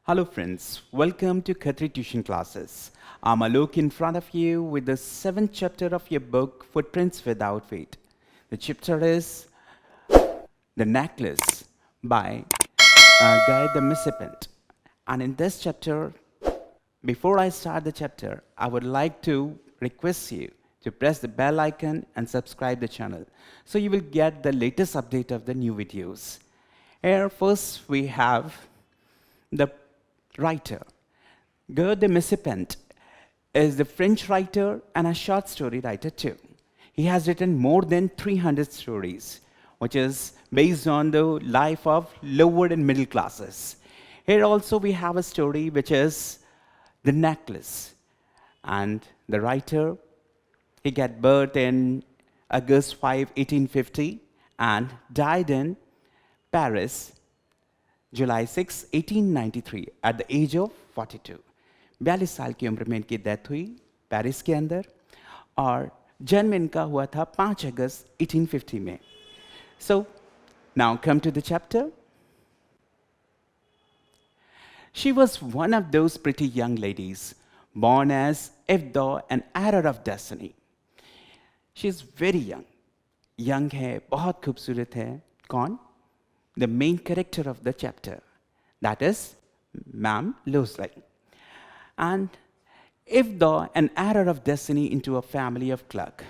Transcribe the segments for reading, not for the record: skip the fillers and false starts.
Hello friends, welcome to KHATRI tuition classes. I'm Alok in front of you with the 7th chapter of your book Footprints Without Feet. The chapter is The Necklace by Guy de Maupassant. And in this chapter, before I start the chapter, I would like to request you to press the bell icon and subscribe the channel so you will get the latest update of the new videos. Here first we have the writer. Guy de Maupassant is the French writer and a short story writer too. He has written more than 300 stories, which is based on the life of lower and middle classes. Here also we have a story which is The Necklace. And the writer, he got birth in August 5, 1850 and died in Paris July 6, 1893 at the age of 42. 42 साल की उम्र में इनकी death हुई Paris के अंदर और जन्म इनका हुआ था 5 अगस्त 1850 में. So, now come to the chapter. She was one of those pretty young ladies born as if though an error of destiny. She is very young. Young है, बहुत खूबसूरत है. कौन? The main character of the chapter, that is Ma'am Losley. And if though an error of destiny into a family of clerk,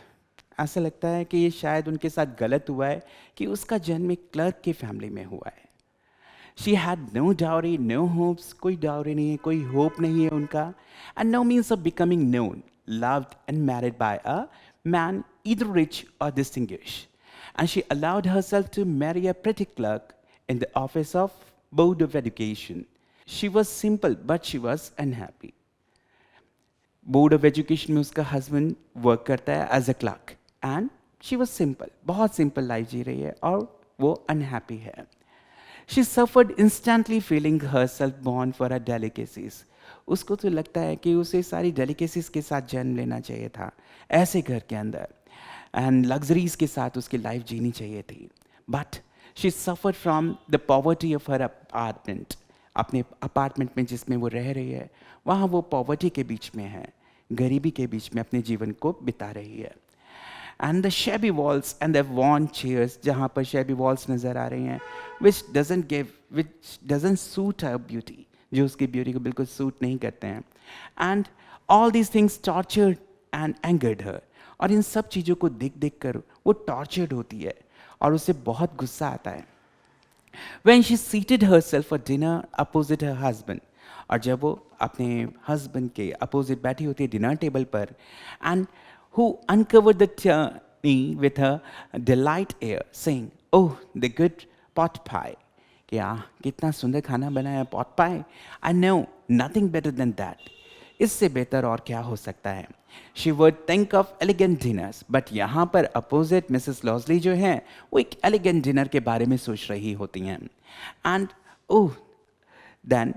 ऐसा लगता है कि ये शायद उनके साथ गलत हुआ है कि उसका जन्म एक क्लर्क की फैमिली में हुआ है. She had no dowry, no hopes, कोई डाउरी नहीं है, कोई होप नहीं है उनका, and no means of becoming known, loved and married by a man either rich or distinguished. And she allowed herself to marry a pretty clerk in the office of Board of Education. She was simple, but she was unhappy. Board of Education में उसका husband work करता है as a clerk. And she was simple, बहुत simple life जी रही है और वो unhappy है. She suffered instantly feeling herself born for her delicacies. उसको तो लगता है कि उसे सारी delicacies के साथ जन्म लेना चाहिए था, ऐसे घर के अंदर. And luxuries के साथ उसकी life जीनी चाहिए थी. But she suffered from the poverty of her apartment. अपने अपार्टमेंट में जिसमें वो रह रही है वहाँ वो पॉवर्टी के बीच में है, गरीबी के बीच में अपने जीवन को बिता रही है. And the shabby walls and the worn chairs, जहाँ पर shabby walls नज़र आ रही हैं, which doesn't suit her beauty, जो उसकी ब्यूटी को बिल्कुल सूट नहीं करते हैं. And all these things tortured and angered her. और इन सब चीज़ों को देख देख कर वो tortured होती है और उसे बहुत गुस्सा आता है. When she seated herself for dinner opposite her husband, और जब वो अपने husband के opposite बैठी होती है dinner table पर, and who uncovered the chimney with her delight air, saying, "Oh, the good pot pie." क्या कितना सुंदर खाना बनाया pot pie. I know nothing better than that. इससे बेहतर और क्या हो सकता है. She would think of elegant dinners, but यहाँ पर opposite Mrs. Losley जो है वो एक elegant dinner के बारे में सोच रही होती हैं. And oh, then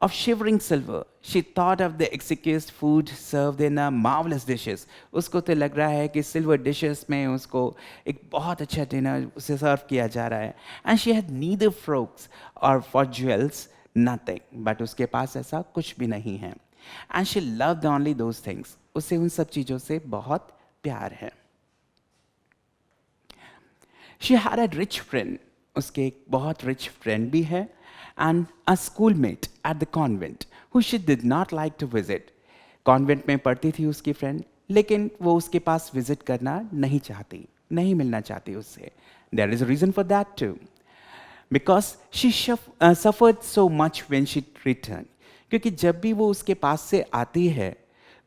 of shivering silver, she thought of the exquisite food served in a marvelous dishes. उसको तो लग रहा है कि silver dishes में उसको एक बहुत अच्छा dinner उसे serve किया जा रहा है. And she had neither frocks or for jewels, nothing. But उसके पास ऐसा कुछ भी नहीं है. And she loved only those things. उसे उन सब चीज़ों से बहुत प्यार है. She had a rich friend. उसके एक बहुत rich friend भी है. And a schoolmate at the convent who she did not like to visit. Convent में पढ़ती थी उसकी friend, लेकिन वो उसके पास visit करना नहीं चाहती, नहीं मिलना चाहती उससे. There is a reason for that too. Because she suffered so much when she returned. क्योंकि जब भी वो उसके पास से आती है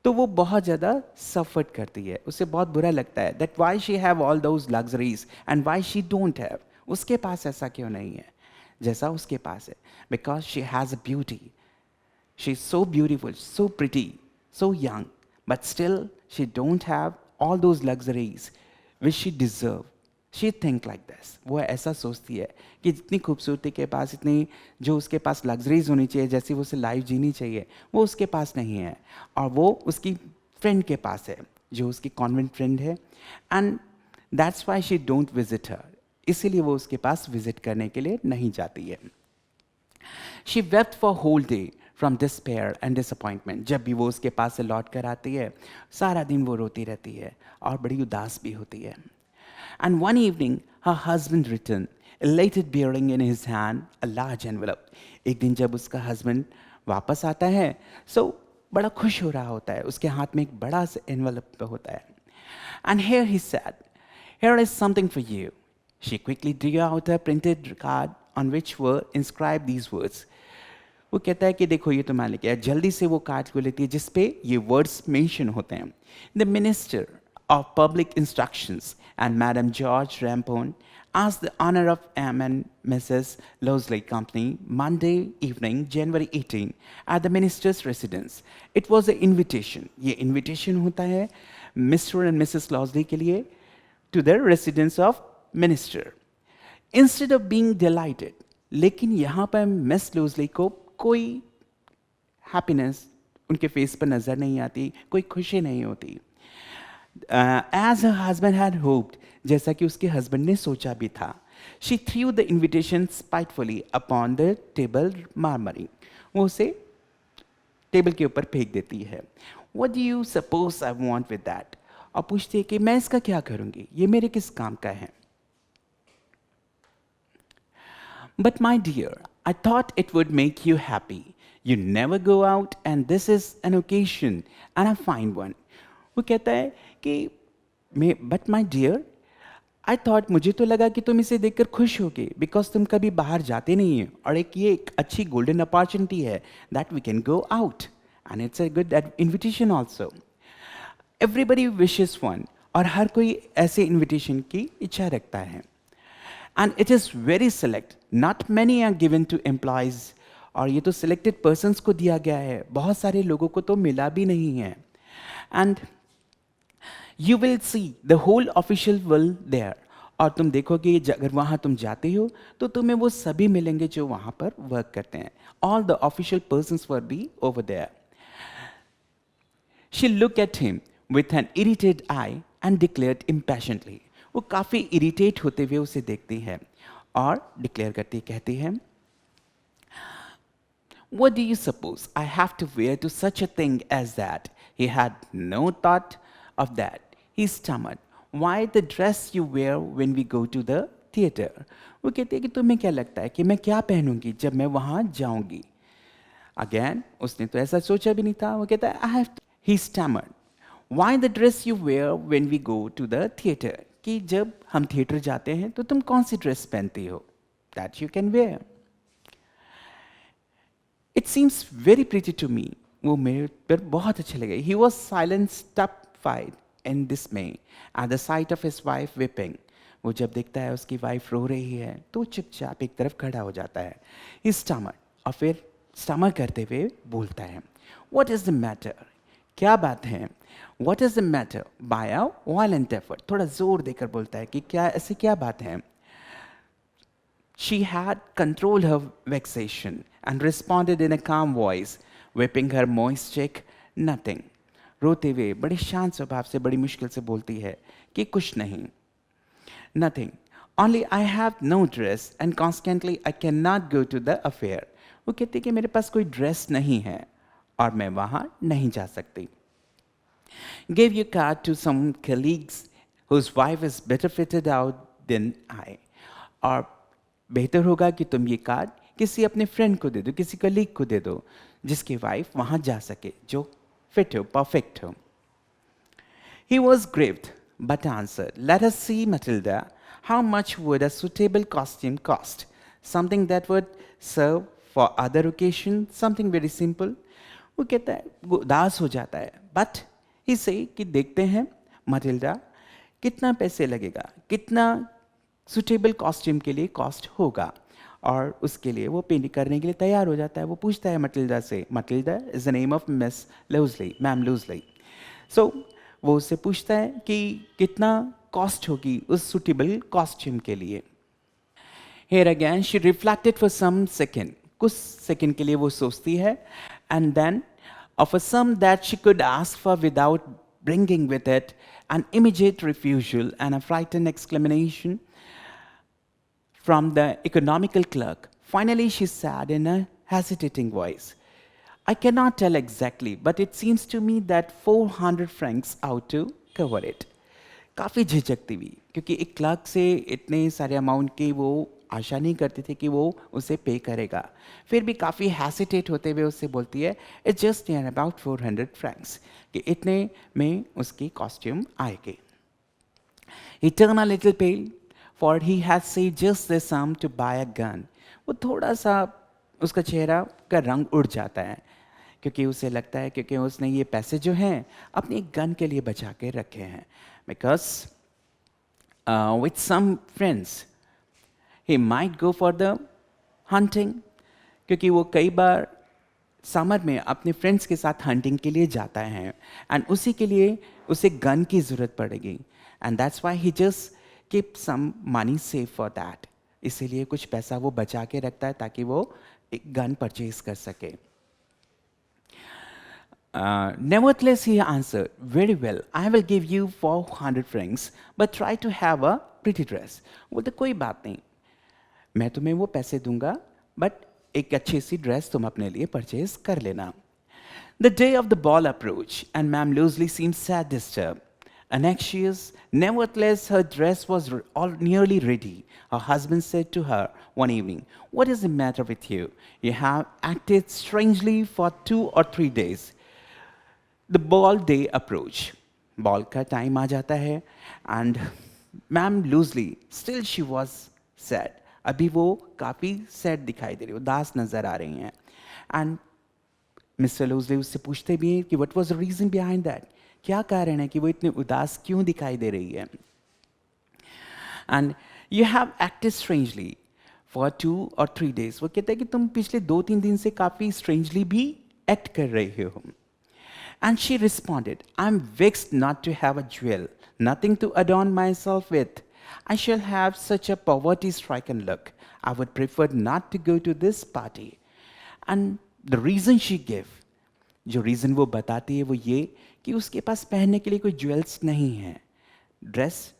तो वो बहुत ज़्यादा सफ़र करती है, उसे बहुत बुरा लगता है. That why she have all those luxuries and why she don't have. उसके पास ऐसा क्यों नहीं है जैसा उसके पास है. Because she has a beauty. She is so beautiful, so pretty, so young, but still she don't have all those luxuries which she deserve. She think like this. वो ऐसा सोचती है कि जितनी खूबसूरती के पास, इतनी जो उसके पास लग्जरीज होनी चाहिए, जैसी वो उसे लाइफ जीनी चाहिए, वो उसके पास नहीं है. और वो उसकी फ्रेंड के पास है जो उसकी कॉन्वेंट फ्रेंड है. And that's why she don't visit her. इसीलिए वो उसके पास विजिट करने के लिए नहीं जाती है. She wept for whole day from despair and disappointment. जब भी वो उसके पास से लौट कर आती है, सारा दिन वो रोती रहती है और बड़ी उदास भी होती है. And one evening, her husband returned, elated bearing in his hand a large envelope. एक दिन जब उसका husband वापस आता है, so बड़ा खुश हो रहा होता है. उसके हाथ में एक बड़ा सा envelope होता है. And here he said, "Here is something for you." She quickly drew out a printed card on which were inscribed these words. वो कहता है कि देखो ये तुम्हारे लिए क्या है. जल्दी से वो कार्ड को लेती है जिस पे ये वर्ड्स मेंशन होते हैं. The Minister of Public Instructions and Madam George Rampone asked the honor of M and Mrs. Losley Company Monday evening, January 18, at the minister's residence. It was an invitation. ये invitation होता है Mr. and Mrs. Losley के लिए to the residence of minister. Instead of being delighted, लेकिन यहाँ पर miss लोजली को कोई हैप्पीनेस उनके फेस पर नजर नहीं आती, कोई खुशी नहीं होती. As her husband had hoped, जैसा कि उसके हस्बैंड ने सोचा भी था, she threw the invitation spitefully upon the table, murmuring. वो उसे टेबल के ऊपर फेंक देती है. What do you suppose I want with that? और पूछती है कि मैं इसका क्या करूंगी, ये मेरे किस काम का है. But my dear, I thought it would make you happy. You never go out and this is an occasion and a fine one. वो कहता है कि but my dear, I thought मुझे तो लगा कि तुम इसे देखकर खुश होगे because तुम कभी बाहर जाते नहीं हो और ये एक अच्छी golden opportunity है that we can go out and it's a good invitation also. Everybody wishes one और हर कोई ऐसे invitation की इच्छा रखता है. And it is very select. Not many are given to employees. और ये तो selected persons को दिया गया है. बहुत सारे लोगों को तो मिला भी नहीं है. And you will see the whole official world there. और तुम देखोगे अगर वहाँ तुम जाते हो तो तुम्हें वो सभी मिलेंगे जो वहाँ पर वर्क करते हैं. All the official persons will be over there. She looked at him with an irritated eye and declared impatiently. वो काफ़ी इरिटेट होते हुए उसे देखती है और डिक्लेयर करती कहती है, What do you suppose I have to wear to such a thing as that? He had no thought of that. He stammered, Why the dress you wear when we go to the theater? वो कहती है कि तुम्हें क्या लगता है कि मैं क्या पहनूंगी जब मैं वहाँ जाऊंगी. Again, उसने तो ऐसा सोचा भी नहीं था. वो कहता है, He stammered, Why the dress you wear when we go to the theater? कि जब हम थिएटर जाते हैं तो तुम कौन सी ड्रेस पहनती हो? That you can wear. It seems very pretty to me. वो मेरे पर बहुत अच्छे लगे. He was silent, stupefied in dismay at the sight of his wife weeping. वो जब देखता है उसकी वाइफ रो रही है तो चुपचाप एक तरफ खड़ा हो जाता है. He stammered और फिर स्टमर करते हुए बोलता है, What is the matter? क्या बात है? What is the matter? By a violent effort. थोड़ा जोर देकर बोलता है कि क्या ऐसे क्या बात है? She had controlled her vexation and responded in a calm voice, wiping her moist cheek, nothing. रोते हुए बड़े शांत स्वभाव से बड़ी मुश्किल से बोलती है कि कुछ नहीं. Nothing. Only I have no dress and consequently I cannot go to the affair. वो कहती है कि मेरे पास कोई ड्रेस नहीं है और मैं वहाँ नहीं जा सकती. Give your card to some colleagues whose wife is better fitted out than I. और बेहतर होगा कि तुम ये कार्ड किसी अपने फ्रेंड को दे दो, किसी कलीग को दे दो जिसकी वाइफ वहाँ जा सके, जो फिट हो, परफेक्ट हो. He was grieved, but answered, Let us see, Matilda, how much would a suitable costume cost? Something that would serve for other occasion, something very simple. वो कहता है, वो उदास हो जाता है, बट इसे कि देखते हैं मटिल्डा कितना पैसे लगेगा, कितना सुटेबल कॉस्ट्यूम के लिए कॉस्ट होगा, और उसके लिए वो पेंट करने के लिए तैयार हो जाता है. वो पूछता है मटिल्डा से, Matilda is the name of miss Loisel, ma'am Loisel. So वो उससे पूछता है कि कितना कॉस्ट होगी उस सुटेबल कॉस्ट्यूम के लिए. Here again she reflected for some second. कुछ सेकंड के लिए वो सोचती है, and then of a sum that she could ask for without bringing with it an immediate refusal and a frightened exclamation from the economical clerk Finally, she said in a hesitating voice, I cannot tell exactly, but it seems to me that 400 francs ought to cover it. काफ़ी झिझकती हुई क्योंकि एक clerk से इतने सारे amount की वो आशा नहीं करती थी कि वो उसे पे करेगा. फिर भी काफ़ी हेसिटेट होते हुए उससे बोलती है it's just near about 400 Franks कि इतने में उसकी कॉस्ट्यूम आएगी. He turned a little pale, for he had saved just the sum to buy a gun. वो थोड़ा सा उसका चेहरा का रंग उड़ जाता है क्योंकि उसे लगता है क्योंकि उसने ये पैसे जो हैं अपनी गन के लिए बचा के रखे हैं. Because with some friends he might go for the hunting क्योंकि वो कई बार समर में अपने फ्रेंड्स के साथ हंटिंग के लिए जाता है एंड उसी के लिए उसे गन की ज़रूरत पड़ेगी and that's why he just keep some money save for that. इसीलिए कुछ पैसा वो बचा के रखता है ताकि वो एक गन परचेज कर सके. Nevertheless, he answered, very well, I will give you 400 francs, but try to have a pretty dress. बोलते कोई बात नहीं, मैं तुम्हें वो पैसे दूंगा, but एक अच्छी सी ड्रेस तुम अपने लिए परचेज कर लेना. The day of the ball approached, and Ma'am Loosely seemed sad disturbed. Anxious, nevertheless, her dress was all nearly ready. Her husband said to her one evening, what is the matter with you? You have acted strangely for 2 or 3 days. The ball day approached. Ball का time आ जाता है and Ma'am Loosely, still she was sad. अभी वो काफ़ी sad दिखाई दे रही, उदास नज़र आ रही हैं. And Mr. Loosely उससे पूछते भी हैं कि what was the reason behind that? क्या कारण है कि वो इतने उदास क्यों दिखाई दे रही है? And you have acted strangely for 2 or 3 days. वो कहता है कि तुम पिछले 2-3 दिन से काफ़ी strangely भी act कर रहे हो. And she responded, I'm vexed not to have a jewel, nothing to adorn myself with. I shall have such a poverty-stricken look. I would prefer not to go to this party. And the reason she gave, जो reason वो बताती है वो ये कि उसके पास पहनने के लिए कोई jewels नहीं है. Dress,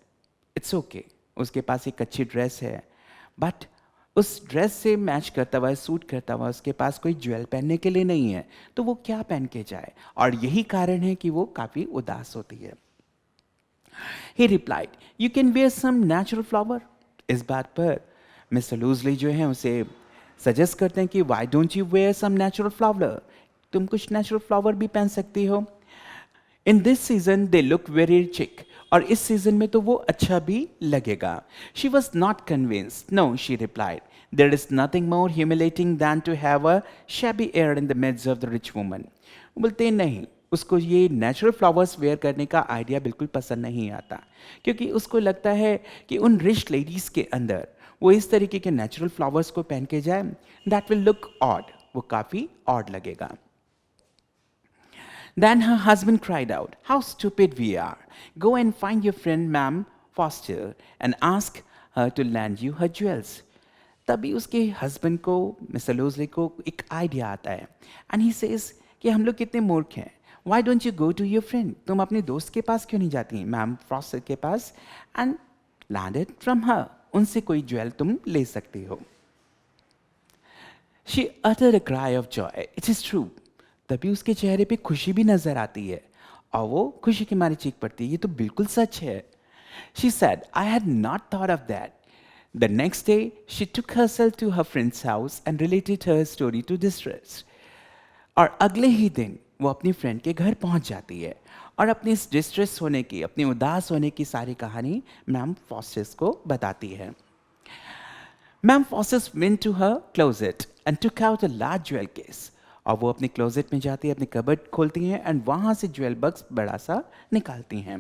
it's okay. उसके पास एक अच्छी dress है. But उस ड्रेस से मैच करता हुआ सूट करता हुआ उसके पास कोई ज्वेल पहनने के लिए नहीं है तो वो क्या पहन के जाए. और यही कारण है कि वो काफ़ी उदास होती है. He replied, you can wear some natural flower. इस बात पर मिस्टर लूजली जो है उसे सजेस्ट करते हैं कि why don't you wear some natural flower? तुम कुछ नेचुरल फ्लावर भी पहन सकती हो. In this season they look very chic. और इस सीजन में तो वो अच्छा भी लगेगा. She was not convinced. No, she replied. There is nothing more humiliating than to have a shabby air in the midst of the rich woman. बोलते नहीं, उसको ये नेचुरल फ्लावर्स वेयर करने का आइडिया बिल्कुल पसंद नहीं आता क्योंकि उसको लगता है कि उन रिच लेडीज़ के अंदर वो इस तरीके के नेचुरल फ्लावर्स को पहन के जाए, दैट विल लुक ऑड, वो काफ़ी ऑड लगेगा. Then her husband cried out, how stupid we are. Go and find your friend Ma'am Foster and ask her to lend you her jewels. तभी उसके husband को मिस्टर लूजली को एक idea आता है एंड ही सेज कि हम लोग कितने मूर्ख हैं. Why don't you go to your friend? तुम अपने दोस्त के पास क्यों नहीं जाती हैं मैम फॉस्टर के पास and lend it from her. उनसे कोई ज्वेल तुम ले सकती हो. She uttered a cry of joy. It is true. तभी उसके चेहरे पे खुशी भी नजर आती है और वो खुशी की मारी चीख पड़ती है, ये तो बिल्कुल सच है. She said, I had not thought of that. The next day, she took herself to her friend's house and related her story to distress. और अगले ही दिन वो अपनी फ्रेंड के घर पहुंच जाती है और अपनी इस डिस्ट्रेस होने की, अपनी उदास होने की सारी कहानी मैम फॉस्टर्स को बताती है. Ma'am fosters went to her closet and took out a large jewel case. और वो अपने क्लोजेट में जाती है, अपनी कबर्ड खोलती हैं एंड वहाँ से ज्वेल बॉक्स बड़ा सा निकालती हैं.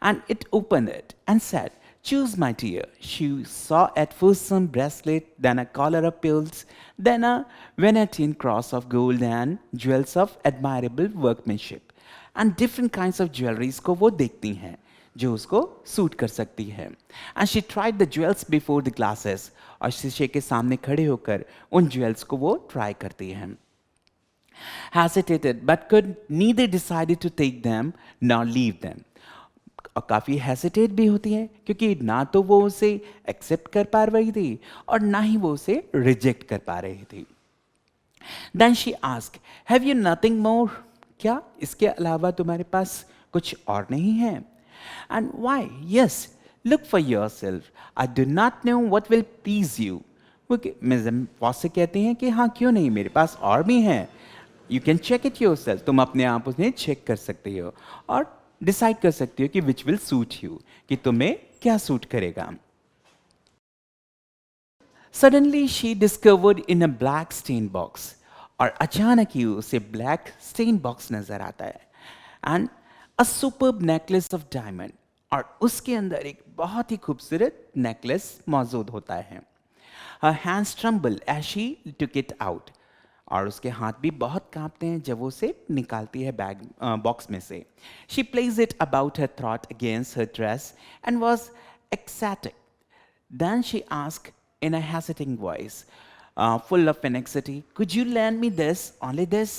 And it open it and said, choose my dear. She saw at first some bracelet, then a collar of pearls, then a Venetian cross of gold and jewels of admirable workmanship. And different kinds of jewelries को वो देखती हैं जो उसको suit कर सकती है. And she tried the jewels before the glasses. और शीशे के सामने खड़े होकर उन ज्वेल्स को वो ट्राई करती हैं. Hesitated but could neither decided to take them nor leave them. और काफ़ी हेसिटेट भी होती है क्योंकि ना तो वो उसे एक्सेप्ट कर पा रही थी और ना ही वो उसे रिजेक्ट कर पा रही थी. Then she ask, have you nothing more? क्या इसके अलावा तुम्हारे पास कुछ और नहीं है? And why? Yes, look for yourself. I do not know what will please you. वो मिस फॉस्टर कहती हैं कि हाँ क्यों नहीं, मेरे पास और भी हैं. You can check it yourself. तुम अपने आप उन्हें चेक कर सकती हो और डिसाइड कर सकती हो कि विच विल सूट यू, कि तुम्हें क्या सूट करेगा. Suddenly she discovered in a black stain box, और अचानक ही उसे ब्लैक स्टेन बॉक्स नजर आता है, and a superb necklace of diamond, और उसके अंदर एक बहुत ही खूबसूरत नेकलेस मौजूद होता है. Her hands tremble as she took it out, और उसके हाथ भी बहुत कांपते हैं जब वो उसे निकालती है बैग बॉक्स में से. She placed it about her throat against her dress and was ecstatic. Then she asked in a hesitating voice, full of anxiety, could you lend me this, only this?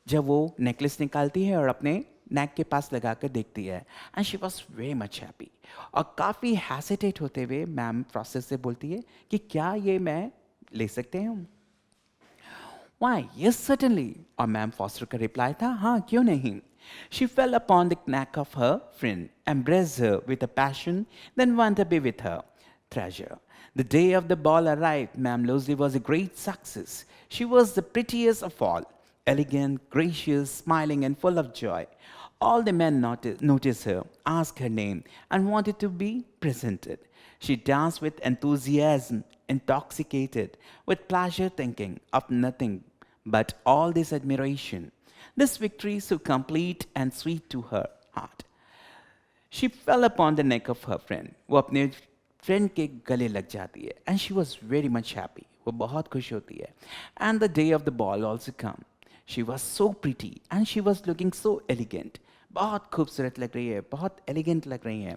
जब वो necklace निकालती है और अपने नेक के पास लगाकर देखती है, and she was very much happy. और काफ़ी हेसिटेट होते हुए मैम प्रोसेस से बोलती है कि क्या ये मैं ले सकते हूँ? Why, yes, certainly. और मैम फॉस्टर का रिप्लाई था, हाँ क्यों नहीं. She fell upon the neck of her friend, embraced her with a passion, then went away with her treasure. The day of the ball arrived. Ma'am Lucy was a great success. She was the prettiest of all, elegant, gracious, smiling, and full of joy. All the men noticed her, asked her name, and wanted to be presented. She danced with enthusiasm, intoxicated with pleasure, thinking of nothing but all this admiration. This victory so complete and sweet to her heart. She fell upon the neck of her friend. वो अपने friend के गले लग जाती है, and she was very much happy. वो बहुत खुश होती है. And the day of the ball also come. She was so pretty and she was looking so elegant. बहुत खूबसूरत लग रही है, बहुत elegant लग रही है.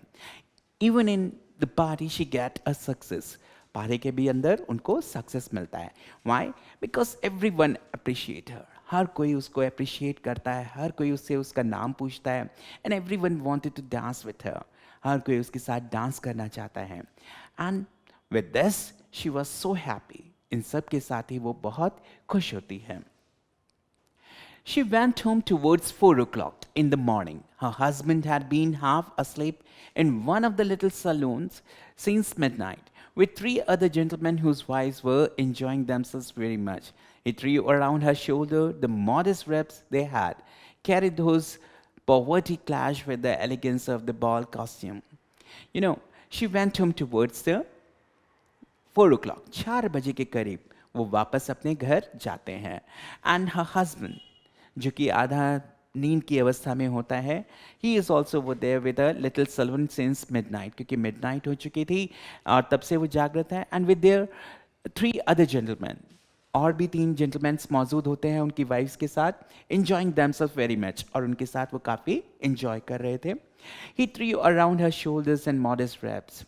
Even in the party she get a success. Party के भी अंदर उनको सक्सेस मिलता है. Why? Because everyone appreciate her. हर कोई उसको अप्रिशिएट करता है, हर कोई उससे उसका नाम पूछता है, and everyone wanted to dance with her. हर कोई उसके साथ डांस करना चाहता है. And with this she was so happy. इन सब के साथ ही वो बहुत खुश होती है. She went home towards 4 o'clock in the morning. Her husband had been half asleep in one of the little saloons since midnight, with three other gentlemen whose wives were enjoying themselves very much. He threw around her shoulder the modest wraps they had, carried those poverty clash with the elegance of the ball costume. You know, she went home towards the 4 o'clock, 4 बजे के करीब वो वापस अपने घर जाते हैं. And her husband, जो कि आधा नींद की अवस्था में होता है, ही इज़ ऑल्सो वो देयर विद अ लिटिल सलवन सिंस मिडनाइट, क्योंकि मिडनाइट हो चुकी थी और तब से वो जागृत है. And with there 3 other gentleman, और भी 3 जेंटलमैन मौजूद होते हैं उनकी वाइफ्स के साथ, enjoying themselves very much, और उनके साथ वो काफ़ी enjoy कर रहे थे. He threw around her shoulders and modest wraps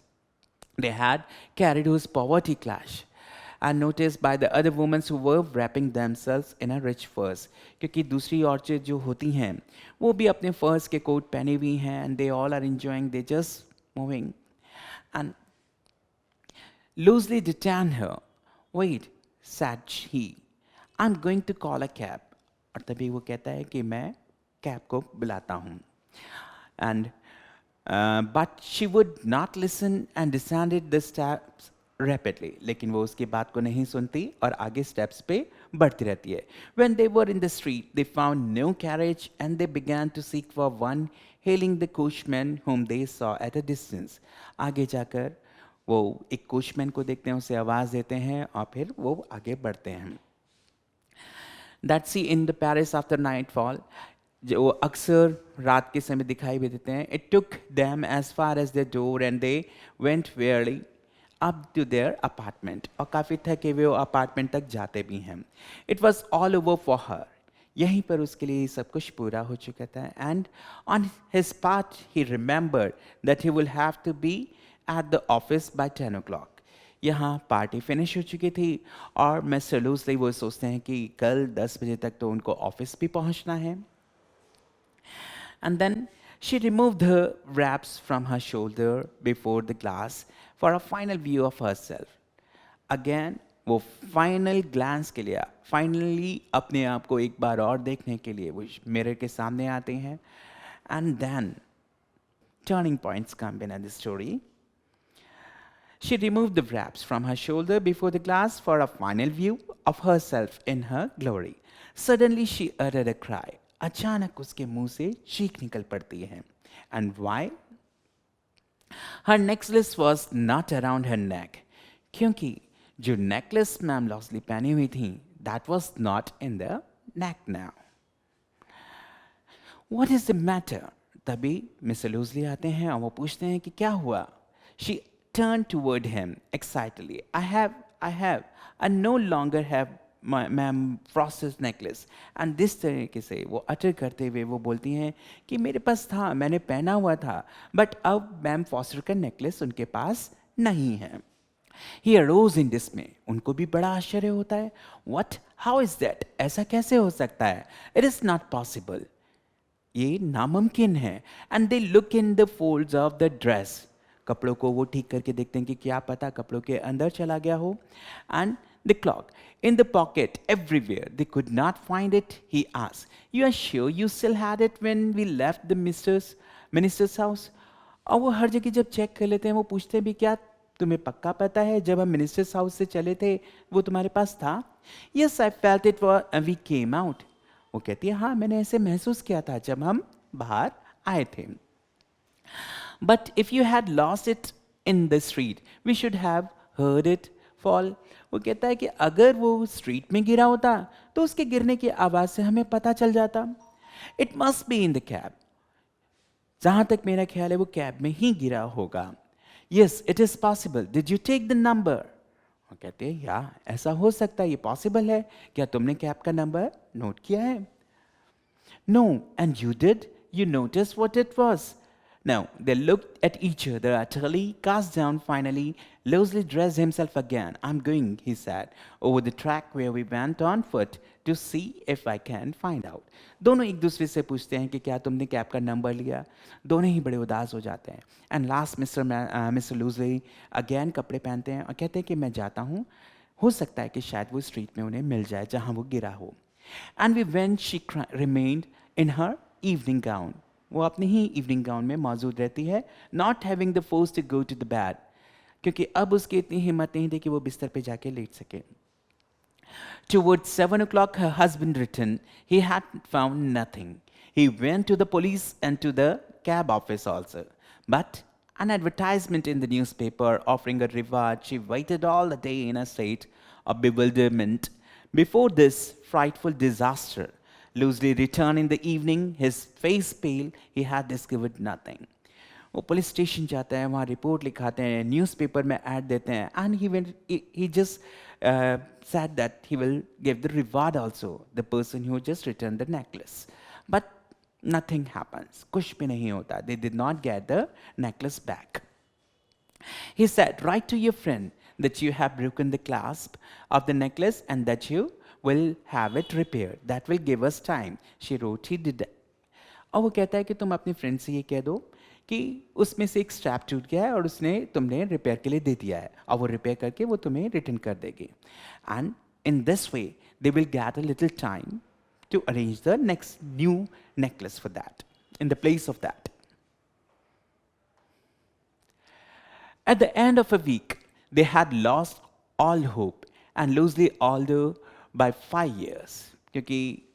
they had carried whose poverty clash and noticed by the other women who were wrapping themselves in a rich furs. क्योंकि दूसरी औरतें जो होती हैं वो भी अपने फर्स के कोट पहने हुई हैं, and they all are enjoying, they just moving and loosely detained her. Wait, said he, I'm going to call a cab. और तभी वो कहता है कि मैं कैब को बुलाता हूँ. And but she would not listen and descended the steps rapidly. लेकिन वो उसकी बात को नहीं सुनती और आगे स्टेप्स पे बढ़ती रहती है. When they were in the street, they found no carriage and they began to seek for one, hailing the coachman whom they saw at a distance. आगे जाकर वो एक कोचमैन को देखते हैं, उसे आवाज़ देते हैं और फिर वो आगे बढ़ते हैं. That see in the Paris after nightfall, जो अक्सर रात के समय दिखाई भी देते हैं. It took them as far as their door and they went wearily up to their apartment. और काफ़ी थके हुए वो अपार्टमेंट तक जाते भी हैं. It was all over for her. यहीं पर उसके लिए सब कुछ पूरा हो चुका था. And on his part he remembered that he will have to be at the office by 10 o'clock. यहाँ पार्टी फिनिश हो चुकी थी और मिस्टर लूसली वो सोचते हैं कि कल 10 बजे तक तो उनको ऑफिस भी पहुँचना है. And then She removed her wraps from her shoulder before the glass for a final view of herself. Again, वो फाइनल ग्लांस के लिए फाइनली अपने आप को एक बार और देखने के लिए वो मिरर के सामने आते हैं. And then turning points come in the story. She removed the wraps from her shoulder before the glass for a final view of herself in her glory. Suddenly she uttered a cry. अचानक उसके मुंह से चीख निकल पड़ती है. And why? Her necklace was not around her neck. क्योंकि जो necklace मैम लॉस्ली पहनी हुई थी, that was not in the neck now. What is the matter? तभी मिस्टर लूजली आते हैं और वो पूछते हैं कि क्या हुआ. She turned toward him excitedly. I no longer have ma'am Forestier's necklace. And this तरीके से वो अटर करते हुए वो बोलती हैं कि मेरे पास था, मैंने पहना हुआ था, बट अब मैम फॉस्टर का नेकलेस उनके पास नहीं है. He arose in dismay. उनको भी बड़ा आश्चर्य होता है. What? How is that? ऐसा कैसे हो सकता है? It is not possible. ये नामुमकिन है. And they look in the folds of the dress. कपड़ों को वो ठीक करके देखते हैं कि क्या पता कपड़ों के अंदर चला गया हो. And the clock in the pocket everywhere. They could not find it. He asked, you are sure you still had it when we left the minister's house? और वो हर जगह जब चेक कर लेते हैं वो पूछते हैं भी क्या तुम्हें पक्का पता है जब हम मिनिस्टर्स हाउस से चले थे वो तुम्हारे पास था? Yes I felt it we came out. वो कहती है हाँ मैंने ऐसे महसूस किया था जब हम बाहर आए थे. But if you had lost it in the street we should have heard it fall. वो कहता है कि अगर वो स्ट्रीट में गिरा होता तो उसके गिरने की आवाज से हमें पता चल जाता. It must be in the cab. जहां तक मेरा ख्याल है वो कैब में ही गिरा होगा. Yes it is possible. Did you take the number? वो कहते हैं या ऐसा हो सकता है, ये पॉसिबल है. क्या तुमने कैब का नंबर नोट किया है? No. And you did? You notice what it was? Now they looked at each other utterly cast down. Finally Losley dressed himself again. I'm going, he said, over the track where we went on foot to see if I can find out. दोनों एक दूसरे से पूछते हैं कि क्या तुमने cab का नंबर लिया. दोनों ही बड़े उदास हो जाते हैं. And last mister loosely again कपड़े पहनते हैं और कहते हैं कि मैं जाता हूँ, हो सकता है कि शायद वो स्ट्रीट में उन्हें मिल जाए जहाँ वो गिरा हो. And we when she remained in her evening gown. वो अपने ही इवनिंग गाउन में मौजूद रहती है. Not having the force to go to the bed. क्योंकि अब उसकी इतनी हिम्मत नहीं थी कि वो बिस्तर पे जाके लेट सके. Towards 7 o'clock, her husband returned. He had found nothing. He went to the police and to the cab office also. But an advertisement in the newspaper offering a reward, she waited all the day in a state of bewilderment before this frightful disaster. Loosely returned in the evening, his face pale. He had discovered nothing. वो police station जाता है, वहाँ report लिखाते हैं, newspaper में add देते हैं. And he just said that he will give the reward also, the person who just returned the necklace. But nothing happens. कुछ भी नहीं होता. They did not get the necklace back. He said, write to your friend that you have broken the clasp of the necklace and that you will have it repaired. That will give us time. She wrote, he did. और वो कहता है कि तुम अपने friend से ये कह दो कि उसमें से एक स्ट्रैप टूट गया है और उसने तुमने रिपेयर के लिए दे दिया है और वो रिपेयर करके वो तुम्हें रिटर्न कर देगी. And in this way they will get a little time to arrange the next new necklace for that in the place of that. At the end of a week, they had lost all hope and loosely older by 5 years. क्योंकि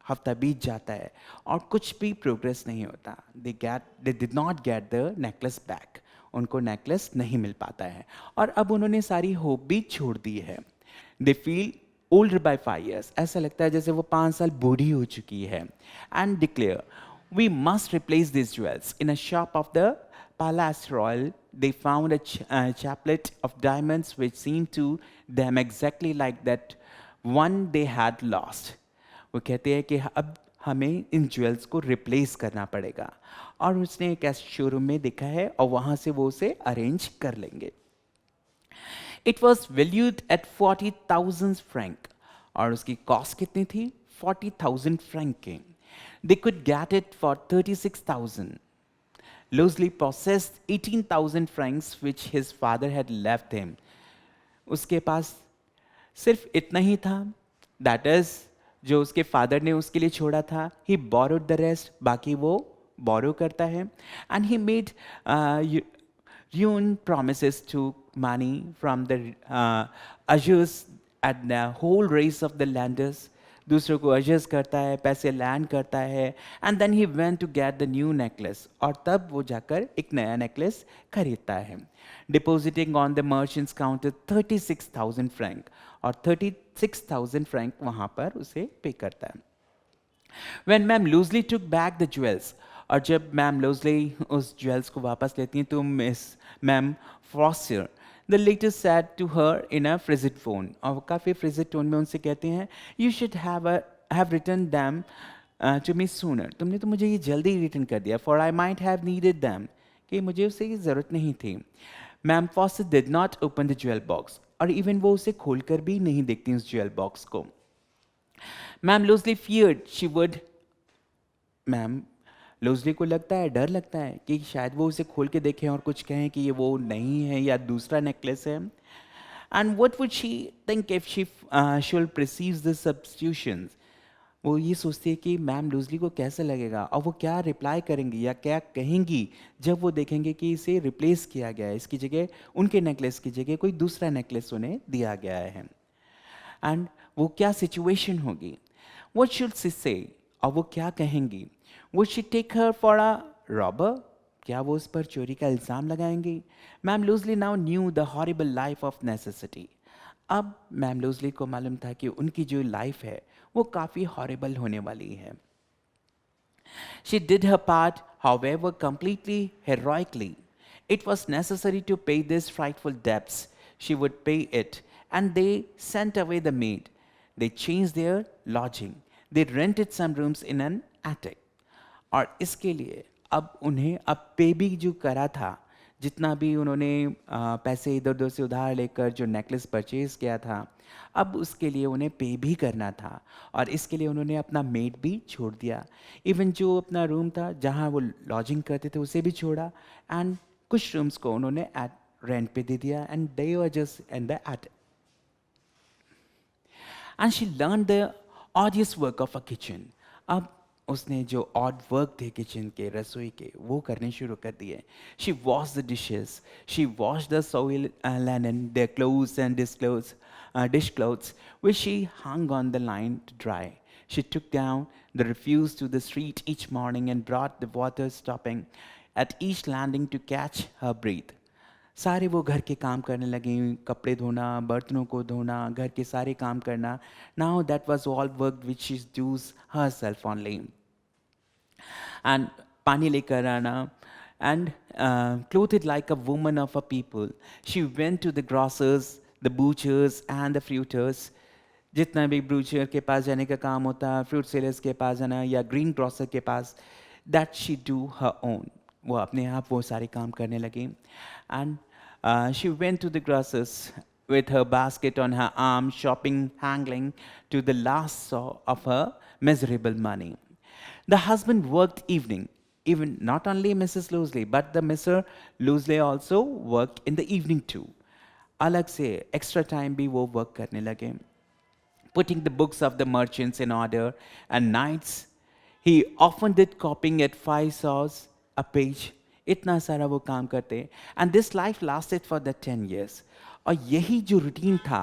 हफ्ता बीत जाता है और कुछ भी progress नहीं होता. They did not get the necklace back. उनको नेकलेस नहीं मिल पाता है और अब उन्होंने सारी होप भी छोड़ दी है. They feel older by 5 years. ऐसा लगता है जैसे वो 5 साल बूढ़ी हो चुकी है. And declare, we must replace these jewels. In a shop of the Palace Royal, they found a chaplet of diamonds which seemed to them exactly like that one they had lost. वो कहते हैं कि अब हमें इन jewels को replace करना पड़ेगा और उसने एक ऐसे शोरूम में देखा है और वहाँ से वो उसे अरेंज कर लेंगे. It was valued at 40,000 franc और उसकी कॉस्ट कितनी थी? 40,000 franc की. They could get it for 36,000. Loosely possessed 18,000 francs which his father had left him. उसके पास सिर्फ इतना ही था, दैट इज जो उसके फादर ने उसके लिए छोड़ा था. ही बोरोड द रेस्ट, बाकी वो बोरो करता है. And he made ruined promises to money from the ushers at the whole race of the landers. दूसरों को अजर्स करता है, पैसे लैंड करता है. And then he went to get the new necklace, और तब वो जाकर एक नया नेकलेस खरीदता है. Depositing on the merchant's counter 36,000 franc, और 36,000 फ्रैंक वहाँ पर उसे पे करता है. When ma'am loosely took back the jewels, और जब मैम लूजली उस ज्वेल्स को वापस लेती हैं तो Miss ma'am Foster the latter said to her in a frigid tone, और वो काफ़ी फ्रिजिड टोन में उनसे कहते हैं, you should have return them to me sooner. तुमने तो मुझे ये जल्दी रिटर्न कर दिया. For I might have needed them, कि मुझे उससे ये ज़रूरत नहीं थी. Ma'am Foster did not open the jewel box, और इवन वो उसे खोलकर भी नहीं देखती उस ज्वेल बॉक्स को. Ma'am loosely feared she would, ma'am Loisel को लगता है, डर लगता है कि शायद वो उसे खोल के देखें और कुछ कहें कि ये वो नहीं है या दूसरा नेकलेस है. And what would she think if she should perceives the substitutions. वो ये सोचती है कि मैम लूजली को कैसा लगेगा और वो क्या रिप्लाई करेंगी या क्या कहेंगी जब वो देखेंगे कि इसे रिप्लेस किया गया है, इसकी जगह, उनके नेकलेस की जगह कोई दूसरा नेकलेस उन्हें दिया गया है. एंड वो क्या सिचुएशन होगी, व्हाट शुड शी से, और वो क्या कहेंगी. Would she take her for a robber, क्या वो उस पर चोरी का इल्ज़ाम लगाएंगी. Ma'am Loisel now knew the horrible life of necessity. अब मैम लूजली को मालूम था कि उनकी जो लाइफ है वो काफ़ी हॉरिबल होने वाली है. She did her part, however, completely heroically. It was necessary to pay these frightful debts. She would pay it, and they sent away the maid. They changed their lodging. They rented some rooms in an attic. और इसके लिए अब उन्हें अब पे भी जो करा था, जितना भी उन्होंने पैसे इधर उधर से उधार लेकर जो नेकलेस परचेज किया था, अब उसके लिए उन्हें पे भी करना था. और इसके लिए उन्होंने अपना मेड भी छोड़ दिया. इवन जो अपना रूम था जहाँ वो लॉजिंग करते थे उसे भी छोड़ा. एंड कुछ रूम्स को उन्होंने एट रेंट पे दे दिया. And they were just in the at. And she learn the odious work of a kitchen. अब उसने जो ऑड वर्क थे किचन के, रसोई के, वो करने शुरू कर दिए. She wash the dishes, she wash the soil linen, their clothes and dish clothes, which she hung on the line to dry. She took down the refuse to the street each morning and brought the water, stopping at each landing to catch her breath. सारे वो घर के काम करने लगे, कपड़े धोना, बर्तनों को धोना, घर के सारे काम करना. Now that was all work which she does herself only. And pani lekar aana, and clothed like a woman of a people. She went to the grocers, the butchers, and the fruiters. जितना भी ब्रूचर के पास जाने का काम होता, fruit sellers के पास जाना या ग्रीन ग्रॉसर के पास, that she do her own. वो अपने आप वो सारे काम करने लगी. And she went to the grocers with her basket on her arm, shopping, haggling to the last saw of her miserable money. The husband worked evening, even not only Mrs. Loosely, but the Mr. Loosely also worked in the evening too. अलग से extra time भी वो work करने लगे. Putting the books of the merchants in order, and nights he often did copying at 5 saws a page. इतना सारा वो काम करते. And this life lasted for the 10 years. और यही जो रूटीन था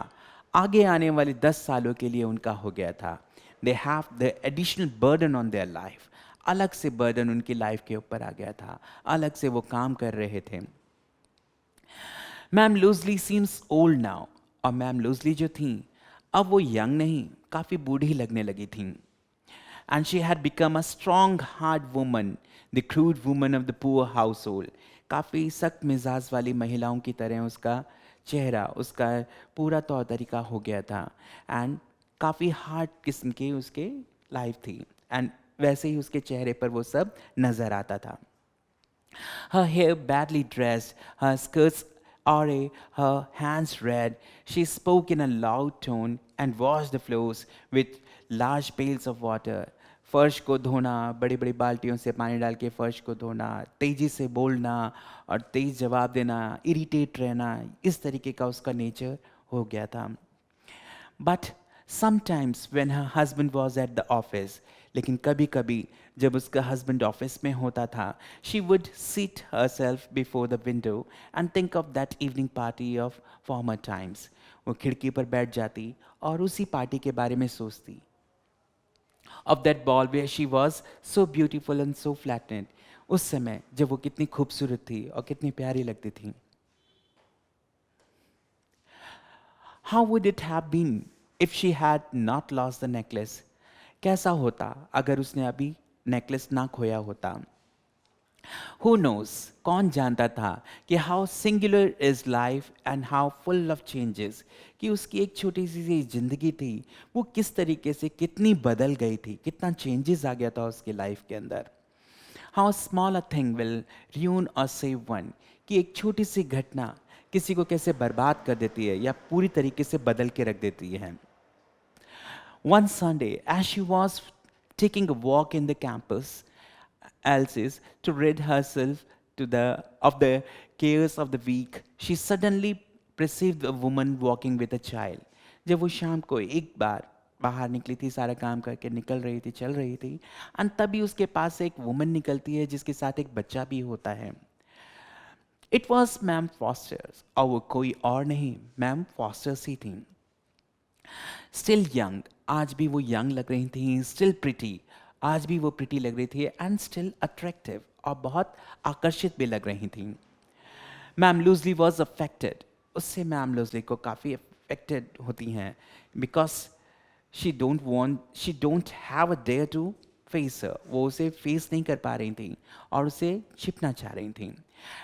आगे आने वाले 10 सालों के लिए उनका हो गया था. They have the additional burden on their life. अलग से बर्डन उनकी लाइफ के ऊपर आ गया था, अलग से वो काम कर रहे थे. Ma'am loosely seems old now. और मैम लूजली जो थी अब वो यंग नहीं, काफ़ी बूढ़ी लगने लगी थी. And she had become a strong hard woman, the crude woman of the poor house hold. काफ़ी सख्त मिजाज वाली महिलाओं की तरह उसका चेहरा, उसका पूरा तौर तरीका हो गया था. एंड काफ़ी हार्ड किस्म की उसके लाइफ थी. एंड वैसे ही उसके चेहरे पर वो सब नज़र आता था. Her hair badly dressed, her skirts awry, her hands red. She spoke in a loud tone and washed the floors with large pails of water. फर्श को धोना, बड़ी बड़ी बाल्टियों से पानी डाल के फर्श को धोना, तेजी से बोलना और तेज जवाब देना, इरिटेट रहना, इस तरीके का उसका नेचर हो गया था. But sometimes when her husband was at the office, लेकिन कभी कभी जब उसका हस्बैंड ऑफिस में होता था, she would seat herself before the window and think of that evening party of former times. वो खिड़की पर बैठ जाती और उसी पार्टी के बारे में सोचती. Of that ball where she was so beautiful and so flattened. उस समय जब वो कितनी खूबसूरत थी और कितनी प्यारी लगती थी. How would it have been if she had not lost the necklace? कैसा होता अगर उसने अभी नेकलेस ना खोया होता? Who knows? कौन जानता था कि how singular is life and how full of changes, कि उसकी एक छोटी सी जिंदगी थी, वो किस तरीके से कितनी बदल गई थी, कितना चेंजेस आ गया था उसकी लाइफ के अंदर. How small a thing will ruin or save one, कि एक छोटी सी घटना किसी को कैसे बर्बाद कर देती है या पूरी तरीके से बदल के रख देती है. One Sunday, as she was taking a walk in the campus, Alsace, to rid herself of the chaos of the week, she suddenly perceived a woman walking with a child. जब वो शाम को एक बार बाहर निकली थी, सारा काम करके निकल रही थी, चल रही थी, और तभी उसके पास से एक वुमन निकलती है जिसके साथ एक बच्चा भी होता है. इट वॉज मैम फॉस्टर्स, और वो कोई और नहीं, मैम फॉस्टर्स ही थी. स्टिल यंग, आज भी वो यंग लग रही थी. स्टिल प्रिटी, आज भी वो प्रिटी लग रही थी. एंड स्टिल अट्रैक्टिव, और बहुत आकर्षित भी लग रही थी. मैम लूजली वॉज अफेक्टेड, उससे मैम लूजली को काफ़ी अफेक्टेड होती हैं, because she don't have a dare to face her. वो उसे फेस नहीं कर पा रही थी और उसे छिपना चाह रही थी.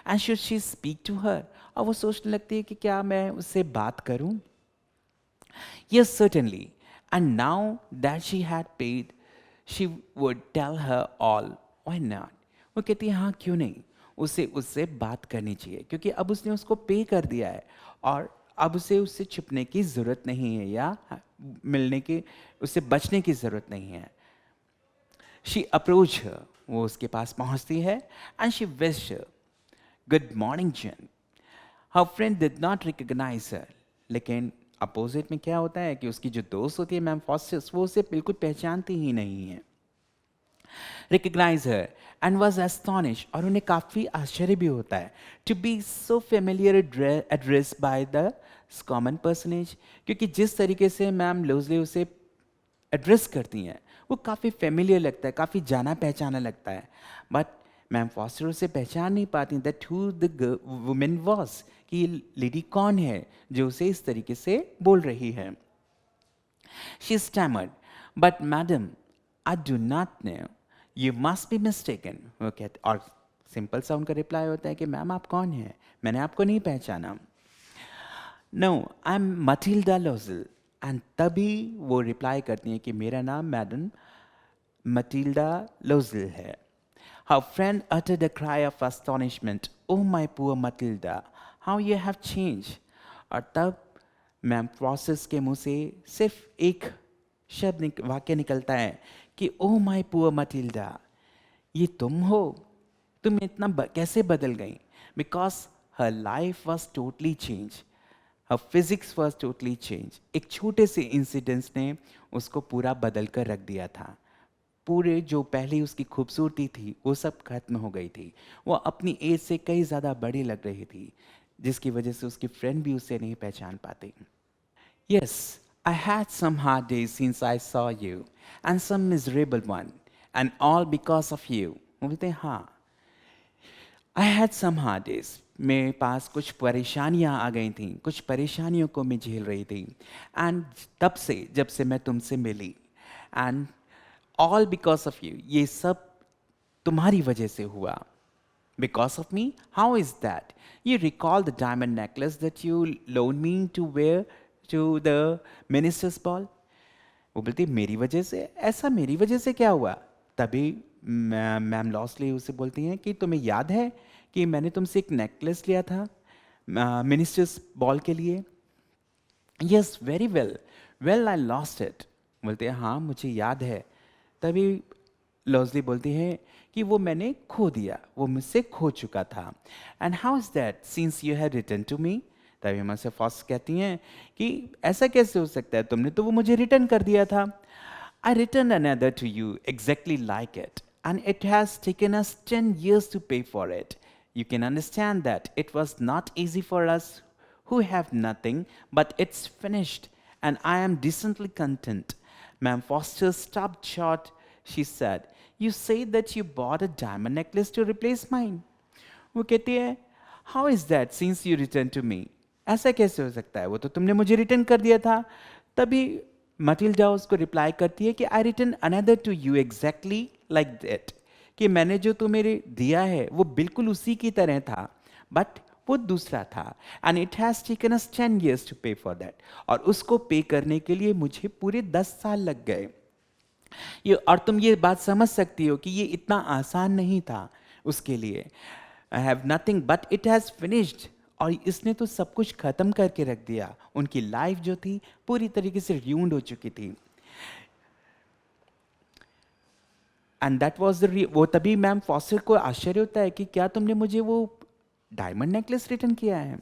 And should she speak to her, और वो सोचने लगती है कि क्या मैं उससे बात करूं. Yes, certainly. And now that she had paid, she would tell her all. Why not? वो कहती है हाँ क्यों नहीं, उसे उससे बात करनी चाहिए, क्योंकि अब उसने उसको पे कर दिया है और अब उसे उससे छुपने की ज़रूरत नहीं है या मिलने की, उससे बचने की ज़रूरत नहीं है. She approached her, वो उसके पास पहुंचती है, and she wished her, good morning, Jen. Her friend did not recognize her. लेकिन अपोजिट में क्या होता है कि उसकी जो दोस्त होती है मैम फॉस्टर्स, वो उसे बिल्कुल पहचानती ही नहीं है. Recognise her and was astonish, और उन्हें काफ़ी आश्चर्य भी होता है, to be so familiar address by the common personage, क्योंकि जिस तरीके से मैम लूजली उसे एड्रेस करती हैं वो काफ़ी फेमिलियर लगता है, काफ़ी जाना पहचाना लगता है. बट मैम फॉस्टर उसे पहचान नहीं पाती that who the women was, कि ये लेडी कौन है जो उसे इस तरीके से बोल रही है. She stammered, but madam I do not no, you must be mistaken. वो कहते, और सिंपल सा उनका रिप्लाई होता है कि मैम आप कौन हैं, मैंने आपको नहीं पहचाना. No, I am Matilda Loisel. And तभी वो रिप्लाई करती हैं कि मेरा नाम मैडम मटिल्डा लोजल है. Her friend uttered a cry of astonishment. Oh, my poor Matilda, how you have changed. और तब मैम फ्रॉसिस के मुंह से सिर्फ एक शब्द वाक्य निकलता है कि ओह माय पुअर मटिल्डा, ये तुम हो, तुम इतना कैसे बदल गई. Because her life was totally change, her physics was totally change. एक छोटे से इंसिडेंस ने उसको पूरा बदल कर रख दिया था. पूरे जो पहले उसकी खूबसूरती थी वो सब खत्म हो गई थी. वो अपनी एज से कई ज़्यादा बड़ी लग रही थी, जिसकी वजह से उसकी फ्रेंड भी उसे नहीं पहचान पाते. Yes, I had some hard days since I saw you and some miserable one and all because of you. बोलते हैं हाँ, I had some hard days, मेरे पास कुछ परेशानियाँ आ गई थी, कुछ परेशानियों को मैं झेल रही थी. एंड तब से, जब से मैं तुमसे मिली, and all because of you, ये सब तुम्हारी वजह से हुआ. Because of me, how is that? You recall the diamond necklace that you loan me to wear to the minister's ball. वो बोलती मेरी वजह से, ऐसा मेरी वजह से क्या हुआ? तभी मैम लॉसली उसे बोलती हैं कि तुम्हें याद है कि मैंने तुमसे एक नेकलेस लिया था मिनिस्टर्स बॉल के लिए. Yes, very well, well I lost it. बोलते हैं हाँ मुझे याद है, तभी लॉजली बोलती है कि वो मैंने खो दिया, वो मुझसे खो चुका था। And how is that since you had return to me. तभी हमसे फॉस कहती हैं कि ऐसा कैसे हो सकता है, तुमने तो वो मुझे रिटर्न कर दिया था। I returned another to you exactly like it, and it has taken us 10 years to pay for it. You can understand that it was not easy for us who have nothing, but it's finished, and I am decently content. Ma'am Foster stopped short. She said, you say that you bought a diamond necklace to replace mine. वो कहती है, how is that since you return to me. ऐसा कैसे हो सकता है, वो तो तुमने मुझे रिटर्न कर दिया था। तभी मटिल्डा उसको रिप्लाई करती है कि I return another to you exactly like that, कि मैंने जो तुम्हें दिया है वो बिल्कुल उसी की तरह था, बट वो दूसरा था। And it has taken us 10 years to pay for that, और उसको पे करने के लिए मुझे पूरे 10 साल लग गए। ये, और तुम ये बात समझ सकती हो कि ये इतना आसान नहीं था उसके लिए। I have nothing but it has finished, और इसने तो सब कुछ खत्म करके रख दिया। उनकी लाइफ जो थी पूरी तरीके से र्यून्ड हो चुकी थी। एंड दैट वॉज द, वो तभी मैम फॉस्टर को आश्चर्य होता है कि क्या तुमने मुझे वो डायमंड नेकलेस रिटर्न किया है।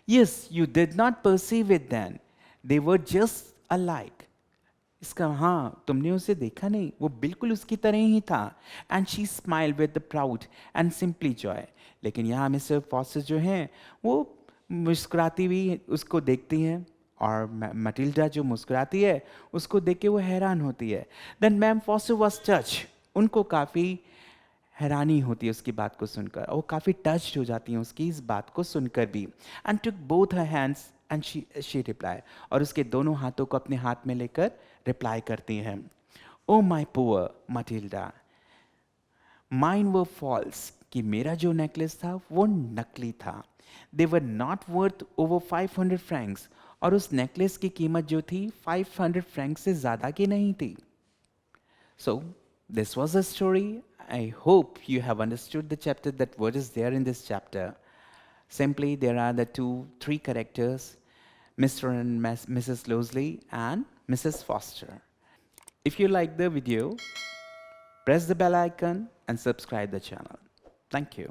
Yes, you did not perceive it then, they were just alike. इसका हाँ, तुमने उसे देखा नहीं, वो बिल्कुल उसकी तरह ही था। And she smile with the proud and simply Joy. लेकिन यहाँ मिस्टर फॉस्टर जो हैं वो मुस्कुराती हुई उसको देखती हैं, और मटिल्डा जो मुस्कुराती है उसको देख के वो हैरान होती है। Then ma'am Foster was touch, उनको काफ़ी हैरानी होती है उसकी बात को सुनकर, और वो काफ़ी टच्ड हो जाती हैं उसकी इस बात को सुनकर भी। And took both her hands and she reply, और उसके दोनों हाथों को अपने हाथ में लेकर रिप्लाई करती हैं, oh my poor Matilda, mine were false, कि मेरा जो नेकलेस था वो नकली था। They were not worth over 500 francs, और उस नेकलेस की कीमत जो थी 500 फ्रैंक से ज़्यादा की नहीं थी। So, this was a story. I hope you have understood the chapter, that what is there in this chapter. Simply, there are the three characters, Mr. and Mrs. Losley and Mrs. Foster. If you like the video, press the bell icon and subscribe the channel. Thank you.